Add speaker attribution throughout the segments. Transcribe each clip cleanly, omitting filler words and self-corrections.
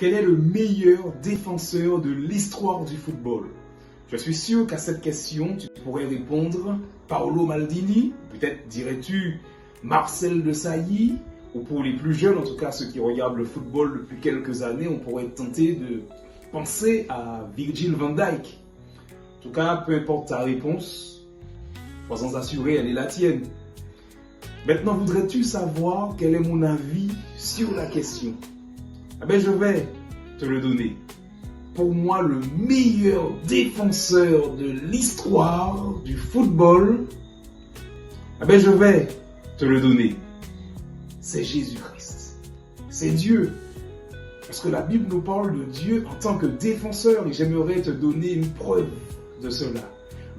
Speaker 1: Quel est le meilleur défenseur de l'histoire du football? Je suis sûr qu'à cette question, tu pourrais répondre Paolo Maldini, peut-être dirais-tu Marcel Desailly, ou pour les plus jeunes, en tout cas ceux qui regardent le football depuis quelques années, on pourrait tenter de penser à Virgil van Dijk. En tout cas, peu importe ta réponse, sois-en assuré, elle est la tienne. Maintenant, voudrais-tu savoir quel est mon avis sur la question? Je vais te le donner. Pour moi, le meilleur défenseur de l'histoire du football, je vais te le donner. C'est Jésus-Christ. C'est Dieu. Parce que la Bible nous parle de Dieu en tant que défenseur et j'aimerais te donner une preuve de cela.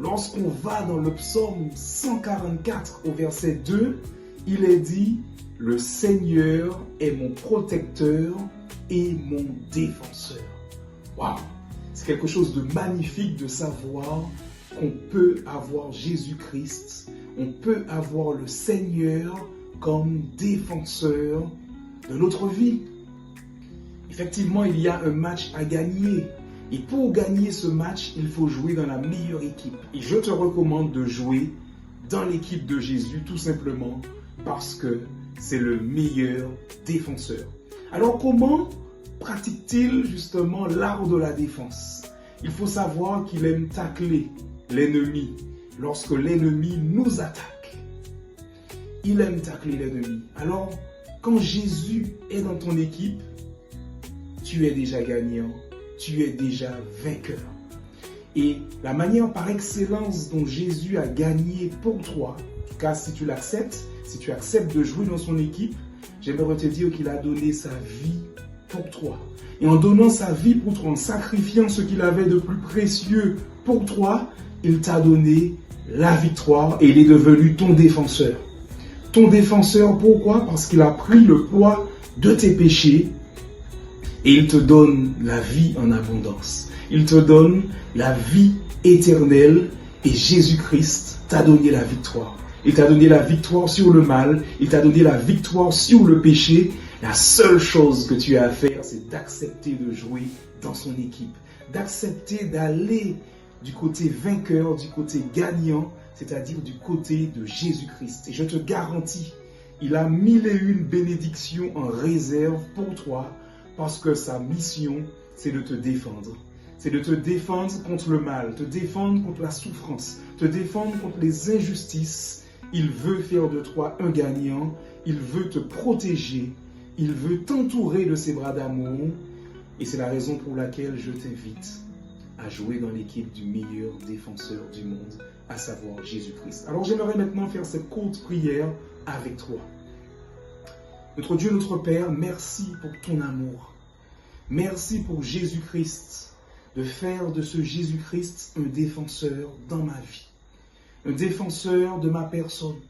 Speaker 1: Lorsqu'on va dans le psaume 144 au verset 2, il est dit « Le Seigneur est mon protecteur et mon défenseur ». Waouh! C'est quelque chose de magnifique de savoir qu'on peut avoir Jésus-Christ, on peut avoir le Seigneur comme défenseur de notre vie. Effectivement, il y a un match à gagner. Et pour gagner ce match, il faut jouer dans la meilleure équipe. Et je te recommande de jouer dans l'équipe de Jésus, tout simplement parce que c'est le meilleur défenseur. Alors comment pratique-t-il justement l'art de la défense? Il faut savoir qu'il aime tacler l'ennemi lorsque l'ennemi nous attaque. Il aime tacler l'ennemi. Alors, quand Jésus est dans ton équipe, tu es déjà gagnant, tu es déjà vainqueur. Et la manière par excellence dont Jésus a gagné pour toi, en tout cas si tu l'acceptes, si tu acceptes de jouer dans son équipe, j'aimerais te dire qu'il a donné sa vie pour toi. Et en donnant sa vie pour toi, en sacrifiant ce qu'il avait de plus précieux pour toi, il t'a donné la victoire et il est devenu ton défenseur. Ton défenseur, pourquoi? Parce qu'il a pris le poids de tes péchés et il te donne la vie en abondance. Il te donne la vie éternelle et Jésus-Christ t'a donné la victoire. Il t'a donné la victoire sur le mal, il t'a donné la victoire sur le péché. La seule chose que tu as à faire, c'est d'accepter de jouer dans son équipe, d'accepter d'aller du côté vainqueur, du côté gagnant, c'est-à-dire du côté de Jésus-Christ. Et je te garantis, il a 1001 bénédictions en réserve pour toi, parce que sa mission, c'est de te défendre. C'est de te défendre contre le mal, te défendre contre la souffrance, te défendre contre les injustices. Il veut faire de toi un gagnant, il veut te protéger, il veut t'entourer de ses bras d'amour. Et c'est la raison pour laquelle je t'invite à jouer dans l'équipe du meilleur défenseur du monde, à savoir Jésus-Christ. Alors j'aimerais maintenant faire cette courte prière avec toi. Notre Dieu, notre Père, merci pour ton amour. Merci pour Jésus-Christ, de faire de ce Jésus-Christ un défenseur dans ma vie, un défenseur de ma personne.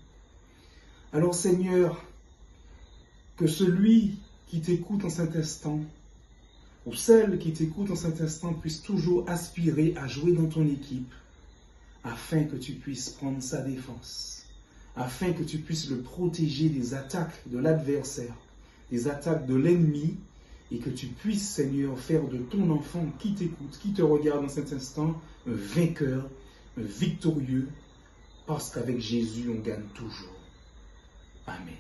Speaker 1: Alors Seigneur, que celui qui t'écoute en cet instant, ou celle qui t'écoute en cet instant, puisse toujours aspirer à jouer dans ton équipe, afin que tu puisses prendre sa défense, afin que tu puisses le protéger des attaques de l'adversaire, des attaques de l'ennemi, et que tu puisses, Seigneur, faire de ton enfant qui t'écoute, qui te regarde en cet instant, un vainqueur, un victorieux, parce qu'avec Jésus, on gagne toujours. Amen.